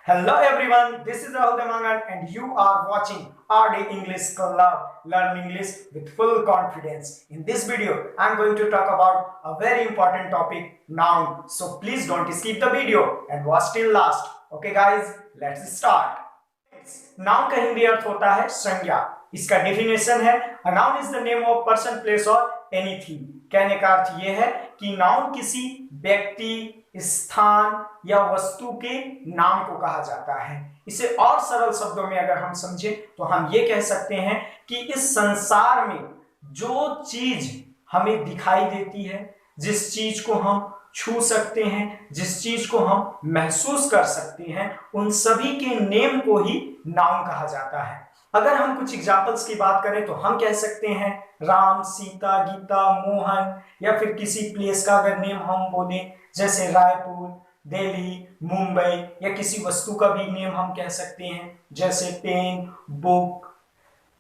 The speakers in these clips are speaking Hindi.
Hello everyone, this is Rahul Demangan and you are watching RD English Club. Learn English with full confidence. In this video, I am going to talk about a very important topic, noun. So please don't skip the video and watch till last. Okay guys, let's start. Noun का हिंदी अर्थ होता है संज्ञा। इसका डेफिनेशन है a noun is the name of person, place और एनीथिंग। कहने का अर्थ यह है कि नाउन किसी व्यक्ति, स्थान या वस्तु के नाम को कहा जाता है। इसे और सरल शब्दों में अगर हम समझें तो हम ये कह सकते हैं कि इस संसार में जो चीज हमें दिखाई देती है, जिस चीज को हम छू सकते हैं, जिस चीज को हम महसूस कर सकते हैं, उन सभी के नेम को ही नाउन कहा जाता है। अगर हम कुछ एग्जांपल्स की बात करें तो हम कह सकते हैं राम, सीता, गीता, मोहन, या फिर किसी प्लेस का अगर नेम हम बोलें जैसे रायपुर, दिल्ली, मुंबई, या किसी वस्तु का भी नेम हम कह सकते हैं जैसे पेन, बुक।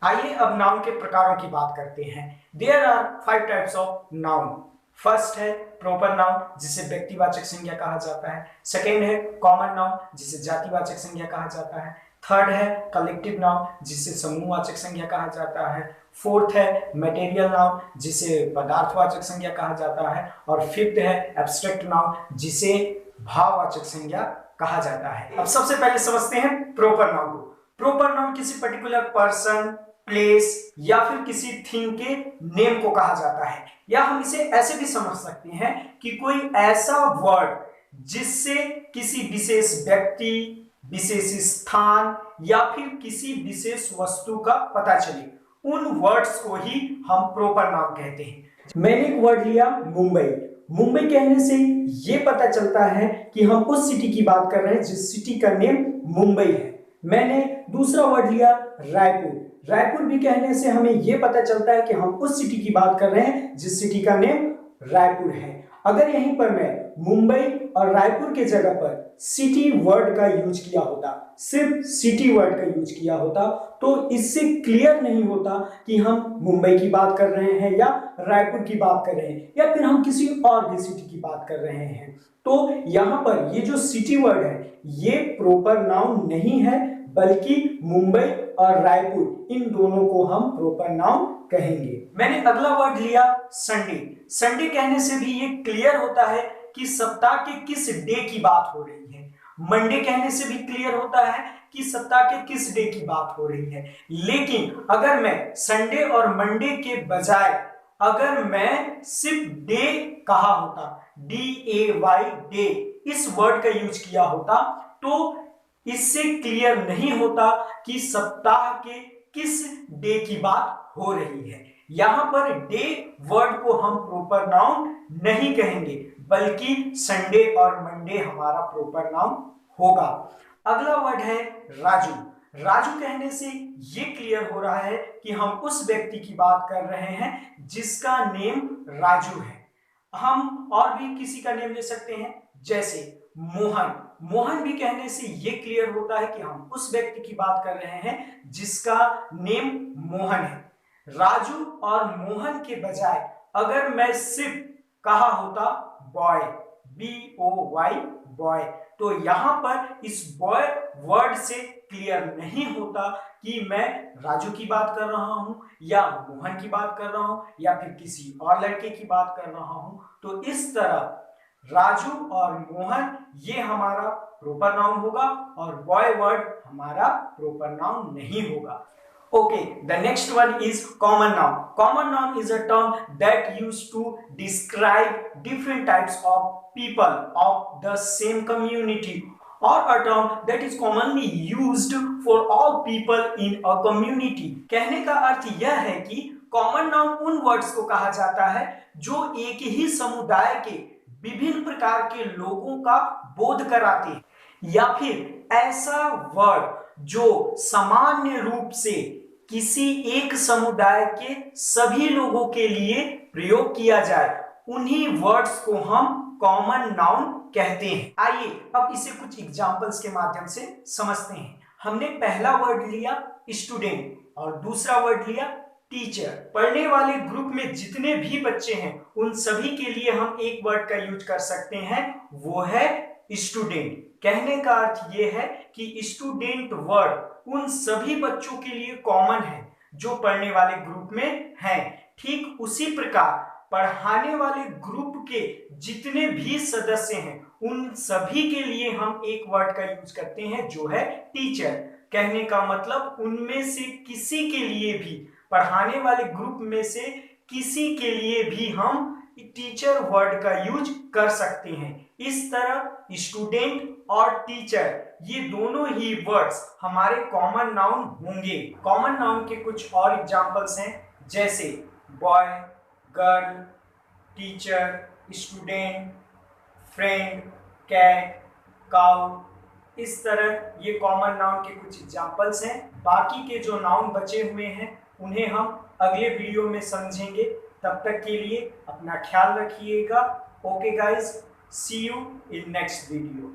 आइए अब नाउन के प्रकारों की बात करते हैं। There are 5 types of noun. First है प्रॉपर नाउन, जिसे व्यक्तिवाचक संज्ञा कहा जाता है। सेकेंड है कॉमन नाउन, जिसे जातिवाचक संज्ञा कहा जाता है। थर्ड है कलेक्टिव नाउन, जिसे समूहवाचक संज्ञा कहा जाता है। फोर्थ है मटेरियल नाउन, जिसे पदार्थवाचक संज्ञा कहा जाता है। और फिफ्थ है एब्स्ट्रैक्ट नाउन, जिसे भाववाचक संज्ञा कहा जाता है। अब सबसे पहले समझते हैं प्रॉपर नाउन को। प्रॉपर नाउन किसी पर्टिकुलर पर्सन, प्लेस या फिर किसी थिंग के नेम को कहा जाता है। या हम इसे ऐसे भी समझ सकते हैं कि कोई ऐसा वर्ड जिससे किसी विशेष व्यक्ति, विशेष स्थान या फिर किसी विशेष वस्तु का पता चले, उन वर्ड्स को ही हम प्रॉपर नाउन कहते हैं। मैंने एक वर्ड लिया मुंबई। मुंबई कहने से यह पता चलता है कि हम उस सिटी की बात कर रहे हैं जिस सिटी का नेम मुंबई है। मैंने दूसरा वर्ड लिया रायपुर। रायपुर भी कहने से हमें यह पता चलता है कि हम उस सिटी की बात कर रहे हैं जिस सिटी का नेम रायपुर है। अगर यहीं पर मैं मुंबई और रायपुर के जगह पर सिटी वर्ड का यूज किया होता, सिर्फ सिटी वर्ड का यूज किया होता, तो इससे क्लियर नहीं होता कि हम मुंबई की बात कर रहे हैं या रायपुर की बात कर रहे हैं या फिर हम किसी और भी सिटी की बात कर रहे हैं। तो यहाँ पर ये जो सिटी वर्ड है ये प्रॉपर नाउन नहीं है, बल्कि मुंबई और रायपुर इन दोनों को हम प्रॉपर नाउन कहेंगे। मैंने अगला वर्ड लिया संडे। संडे कहने से भी ये क्लियर होता है कि सप्ताह के किस डे की बात हो रही है। मंडे कहने से भी क्लियर होता है कि सप्ताह के किस डे की बात हो रही है। लेकिन अगर मैं संडे और मंडे के बजाय अगर मैं सिर्फ डे कहा होता, DAY डे, इस वर्ड का यूज किया होता, तो इससे क्लियर नहीं होता कि सप्ताह के किस डे की बात हो रही है। यहां पर डे वर्ड को हम प्रॉपर नाउन नहीं कहेंगे, बल्कि संडे और मंडे हमारा प्रॉपर नाउन होगा। अगला वर्ड है राजू। राजू कहने से यह क्लियर हो रहा है कि हम उस व्यक्ति की बात कर रहे हैं जिसका नेम राजू है। हम और भी किसी का नेम ले सकते हैं जैसे मोहन। मोहन भी कहने से यह क्लियर होता है कि हम उस व्यक्ति की बात कर रहे हैं जिसका नेम मोहन है। राजू और मोहन के बजाय अगर मैं सिर्फ कहा होता बॉय, BOY बॉय, तो यहां पर इस बॉय वर्ड से क्लियर नहीं होता कि मैं राजू की बात कर रहा हूं या मोहन की बात कर रहा हूं या फिर किसी और लड़के की बात कर रहा हूं। तो इस तरह राजू और मोहन ये हमारा प्रॉपर नाउन होगा और बॉय वर्ड हमारा प्रॉपर नाउन नहीं होगा। Okay, the next one is common noun. Common noun is a term that used to describe different types of people of the same community, or a term that is commonly used for all people in a community. कहने का अर्थ यह है कि common noun उन words को कहा जाता है जो एक ही समुदाय के विभिन्न प्रकार के लोगों का बोध कराते हैं, या फिर ऐसा वर्ड जो सामान्य रूप से किसी एक समुदाय के सभी लोगों के लिए प्रयोग किया जाए, उन्हीं वर्ड्स को हम कॉमन नाउन कहते हैं। आइए अब इसे कुछ एग्जांपल्स के माध्यम से समझते हैं। हमने पहला वर्ड लिया स्टूडेंट और दूसरा वर्ड लिया टीचर। पढ़ने वाले ग्रुप में जितने भी बच्चे हैं उन सभी के लिए हम एक वर्ड का यूज कर सकते हैं, वो है स्टूडेंट। कहने का अर्थ ये है कि स्टूडेंट वर्ड उन सभी बच्चों के लिए कॉमन है जो पढ़ने वाले ग्रुप में हैं। ठीक उसी प्रकार पढ़ाने वाले ग्रुप के जितने भी सदस्य हैं उन सभी के लिए हम एक वर्ड का यूज करते हैं जो है टीचर। कहने का मतलब उनमें से किसी के लिए भी, पढ़ाने वाले ग्रुप में से किसी के लिए भी हम टीचर वर्ड का यूज कर सकते हैं। इस तरह स्टूडेंट और टीचर ये दोनों ही वर्ड्स हमारे कॉमन नाउन होंगे। कॉमन नाउन के कुछ और एग्जांपल्स हैं जैसे boy, girl, teacher, student, friend, cat, cow. इस तरह ये कॉमन नाउन के कुछ एग्जांपल्स हैं। बाकी के जो नाउन बचे हुए हैं उन्हें हम अगले वीडियो में समझेंगे। तब तक के लिए अपना ख्याल रखिएगा। Okay guys, see you in next video.